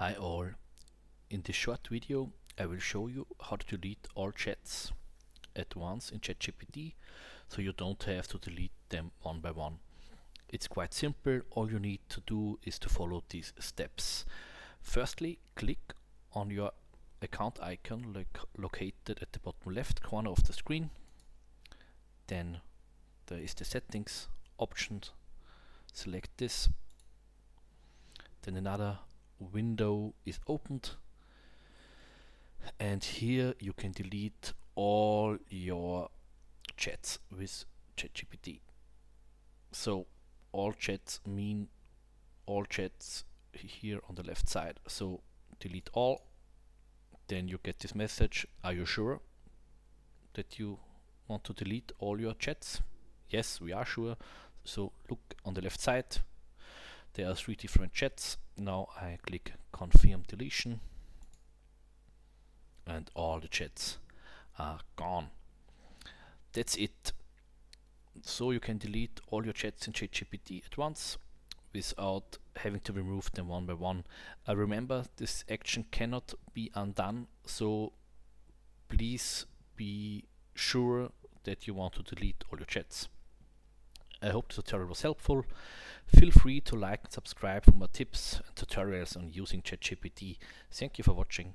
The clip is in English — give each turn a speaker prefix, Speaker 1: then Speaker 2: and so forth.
Speaker 1: Hi all, in this short video I will show you how to delete all chats at once in ChatGPT so you don't have to delete them one by one. It's quite simple, all you need to do is to follow these steps. Firstly, click on your account icon located at the bottom left corner of the screen. Then there is the settings option, select this. Then another window is opened, and here you can delete all your chats with ChatGPT. So all chats mean all chats here on the left side. So delete all. Then you get this message, are you sure that you want to delete all your chats? Yes, we are sure. So look on the left side, there are 3 different chats. Now I click confirm deletion and all the chats are gone. That's it. So you can delete all your chats in ChatGPT at once without having to remove them one by one. Remember, this action cannot be undone, so please be sure that you want to delete all your chats. I hope the tutorial was helpful. Feel free to like and subscribe for more tips and tutorials on using ChatGPT. Thank you for watching.